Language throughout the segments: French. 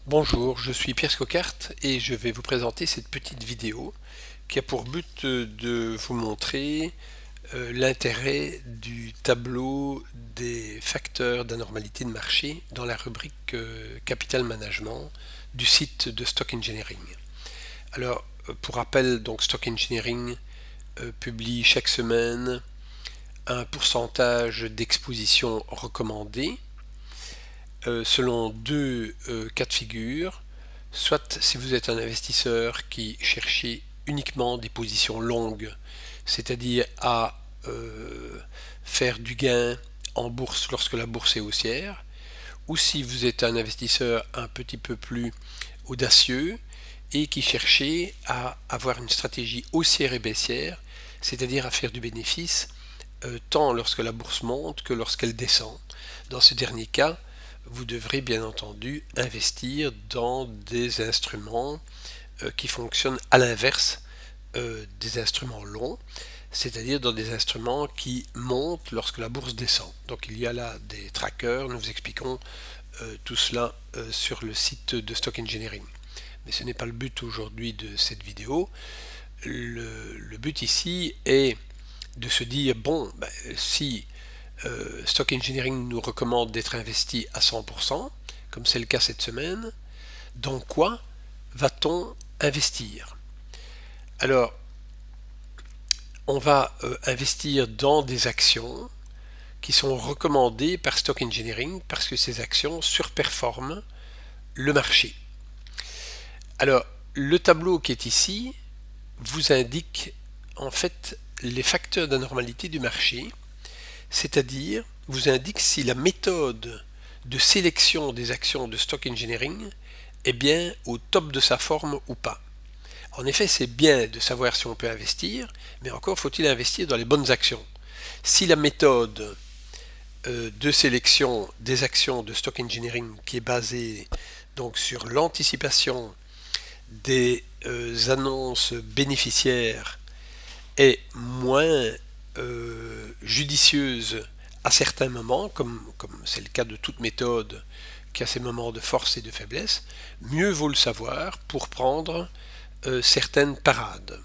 Bonjour, je suis Pierre Scocart et je vais vous présenter cette petite vidéo qui a pour but de vous montrer l'intérêt du tableau des facteurs d'anormalité de marché dans la rubrique Capital Management du site de Stock Engineering. Alors, pour rappel, donc Stock Engineering publie chaque semaine un pourcentage d'exposition recommandée selon deux cas de figure. Soit si vous êtes un investisseur qui cherchez uniquement des positions longues, c'est-à-dire à faire du gain en bourse lorsque la bourse est haussière, ou si vous êtes un investisseur un petit peu plus audacieux et qui cherchez à avoir une stratégie haussière et baissière, c'est-à-dire à faire du bénéfice tant lorsque la bourse monte que lorsqu'elle descend. Dans ce dernier cas, vous devrez bien entendu investir dans des instruments qui fonctionnent à l'inverse des instruments longs, c'est-à-dire dans des instruments qui montent lorsque la bourse descend. Donc il y a là des trackers, nous vous expliquons tout cela sur le site de Stock Engineering. Mais ce n'est pas le but aujourd'hui de cette vidéo. Le but ici est de se dire, bon, si Stock Engineering nous recommande d'être investi à 100%, comme c'est le cas cette semaine, dans quoi va-t-on investir? Alors, on va investir dans des actions qui sont recommandées par Stock Engineering parce que ces actions surperforment le marché. Alors, le tableau qui est ici vous indique en fait les facteurs d'anormalité du marché, c'est-à-dire vous indique si la méthode de sélection des actions de Stock Engineering est bien au top de sa forme ou pas. En effet, c'est bien de savoir si on peut investir, mais encore faut-il investir dans les bonnes actions. Si la méthode de sélection des actions de Stock Engineering qui est basée donc sur l'anticipation des annonces bénéficiaires est moins judicieuse à certains moments, comme c'est le cas de toute méthode qui a ses moments de force et de faiblesse, mieux vaut le savoir pour prendre certaines parades.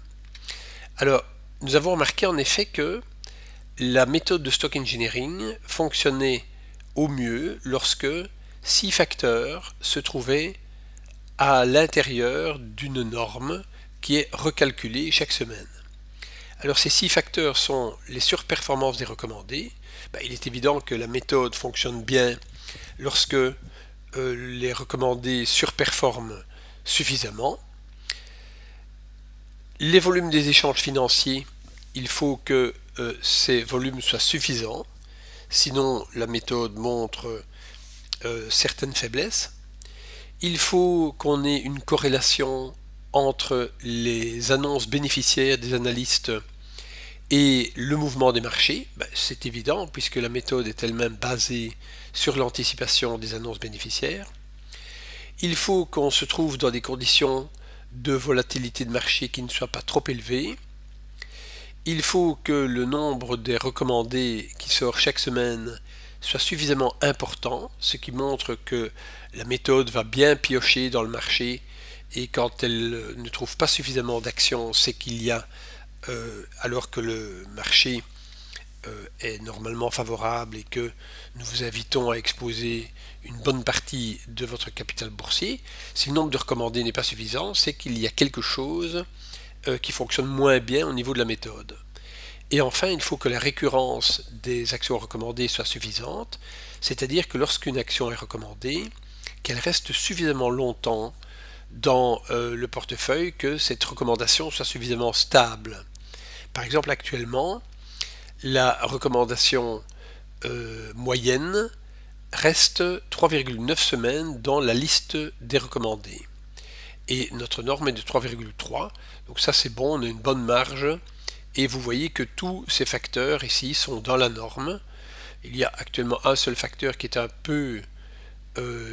Alors, nous avons remarqué en effet que la méthode de Stock Engineering fonctionnait au mieux lorsque 6 facteurs se trouvaient à l'intérieur d'une norme qui est recalculée chaque semaine. Alors ces 6 facteurs sont les surperformances des recommandés. Il est évident que la méthode fonctionne bien lorsque les recommandés surperforment suffisamment. Les volumes des échanges financiers, il faut que ces volumes soient suffisants, sinon la méthode montre certaines faiblesses. Il faut qu'on ait une corrélation entre les annonces bénéficiaires des analystes et le mouvement des marchés. C'est évident puisque la méthode est elle-même basée sur l'anticipation des annonces bénéficiaires. Il faut qu'on se trouve dans des conditions de volatilité de marché qui ne soient pas trop élevées. Il faut que le nombre des recommandés qui sort chaque semaine soit suffisamment important, ce qui montre que la méthode va bien piocher dans le marché et quand elle ne trouve pas suffisamment d'actions, c'est qu'il y a, alors que le marché est normalement favorable et que nous vous invitons à exposer une bonne partie de votre capital boursier, si le nombre de recommandés n'est pas suffisant, c'est qu'il y a quelque chose qui fonctionne moins bien au niveau de la méthode. Et enfin, il faut que la récurrence des actions recommandées soit suffisante, c'est-à-dire que lorsqu'une action est recommandée, qu'elle reste suffisamment longtemps dans le portefeuille, que cette recommandation soit suffisamment stable. Par exemple, actuellement, la recommandation moyenne reste 3,9 semaines dans la liste des recommandés. Et notre norme est de 3,3, donc ça c'est bon, on a une bonne marge. Et vous voyez que tous ces facteurs ici sont dans la norme. Il y a actuellement un seul facteur qui est un peu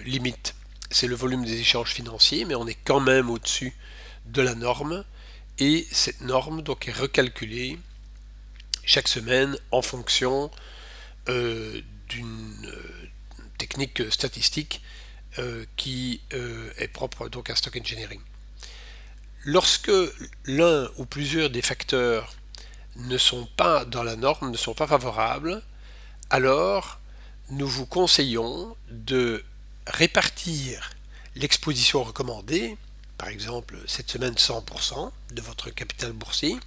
limite, c'est le volume des échanges financiers, mais on est quand même au-dessus de la norme. Et cette norme donc est recalculée chaque semaine en fonction d'une technique statistique qui est propre donc à Stock Engineering. Lorsque l'un ou plusieurs des facteurs ne sont pas dans la norme, ne sont pas favorables, alors nous vous conseillons de répartir l'exposition recommandée, par exemple cette semaine 100% de votre capital boursier,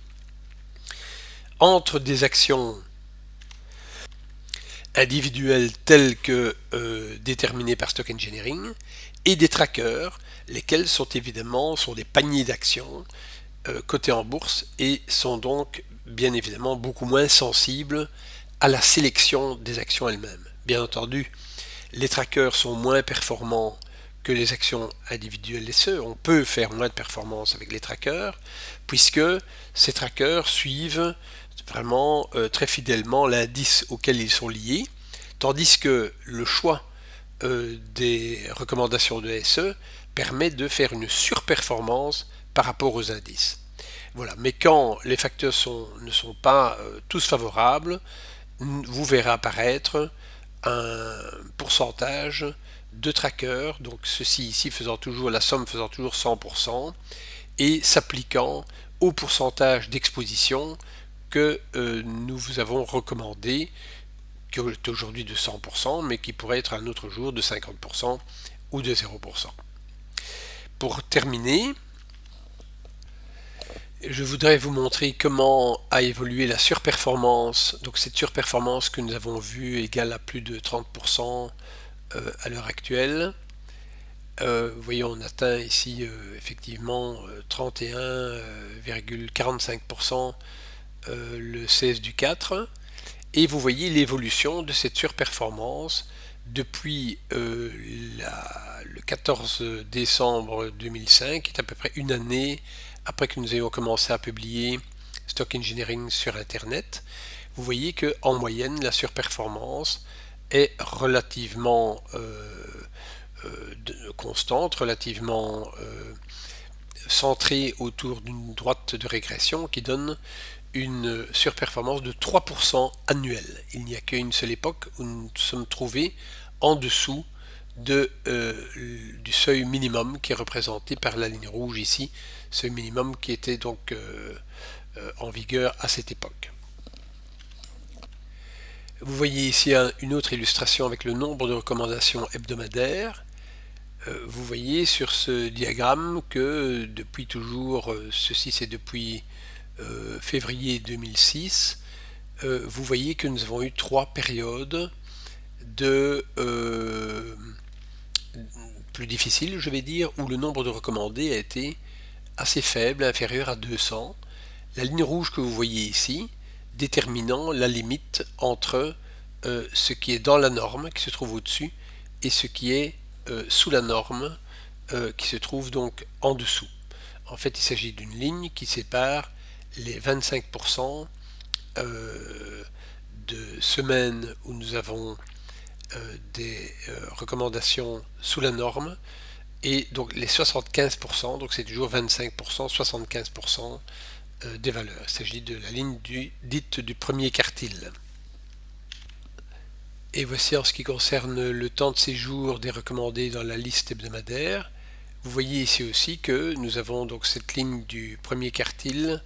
entre des actions individuelles telles que déterminées par Stock Engineering et des trackers, lesquels sont évidemment des paniers d'actions cotés en bourse et sont donc bien évidemment beaucoup moins sensibles à la sélection des actions elles-mêmes. Bien entendu, les trackers sont moins performants que les actions individuelles SE. On peut faire moins de performance avec les trackers puisque ces trackers suivent vraiment très fidèlement l'indice auquel ils sont liés, tandis que le choix des recommandations de SE permet de faire une surperformance par rapport aux indices. Voilà. Mais quand les facteurs ne sont pas tous favorables, vous verrez apparaître un pourcentage de trackers, donc ceci ici faisant toujours la somme faisant toujours 100% et s'appliquant au pourcentage d'exposition que nous vous avons recommandé, qui est aujourd'hui de 100%, mais qui pourrait être un autre jour de 50% ou de 0%. Pour terminer, je voudrais vous montrer comment a évolué la surperformance. Donc cette surperformance que nous avons vue égale à plus de 30% à l'heure actuelle. Vous voyez, on atteint ici effectivement 31,45% le 16 du 4. Et vous voyez l'évolution de cette surperformance depuis le 14 décembre 2005, qui est à peu près une année après que nous ayons commencé à publier Stock Engineering sur Internet. Vous voyez qu'en moyenne, la surperformance est relativement constante, relativement centrée autour d'une droite de régression qui donne une surperformance de 3% annuelle. Il n'y a qu'une seule époque où nous nous sommes trouvés en dessous du seuil minimum qui est représenté par la ligne rouge ici, seuil minimum qui était donc en vigueur à cette époque. Vous voyez ici une autre illustration avec le nombre de recommandations hebdomadaires. Vous voyez sur ce diagramme que depuis toujours, ceci c'est depuis février 2006, vous voyez que nous avons eu 3 périodes de plus difficiles, je vais dire, où le nombre de recommandés a été assez faible, inférieur à 200. La ligne rouge que vous voyez ici, déterminant la limite entre ce qui est dans la norme, qui se trouve au-dessus, et ce qui est sous la norme, qui se trouve donc en dessous. En fait, il s'agit d'une ligne qui sépare les 25% de semaines où nous avons des recommandations sous la norme et donc les 75%, donc c'est toujours 25%, 75% des valeurs. Il s'agit de la ligne dite du premier quartile. Et voici en ce qui concerne le temps de séjour des recommandés dans la liste hebdomadaire. Vous voyez ici aussi que nous avons donc cette ligne du premier quartile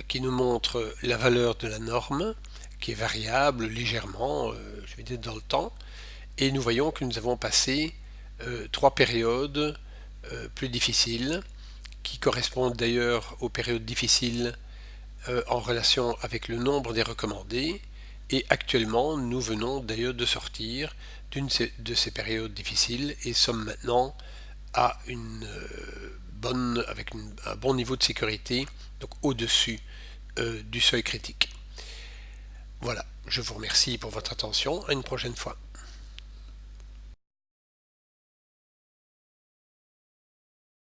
qui nous montre la valeur de la norme, qui est variable légèrement, je vais dire dans le temps, et nous voyons que nous avons passé 3 périodes plus difficiles, qui correspondent d'ailleurs aux périodes difficiles en relation avec le nombre des recommandés, et actuellement nous venons d'ailleurs de sortir d'une de ces périodes difficiles et sommes maintenant à avec un bon niveau de sécurité, donc au-dessus du seuil critique. Voilà, je vous remercie pour votre attention, à une prochaine fois.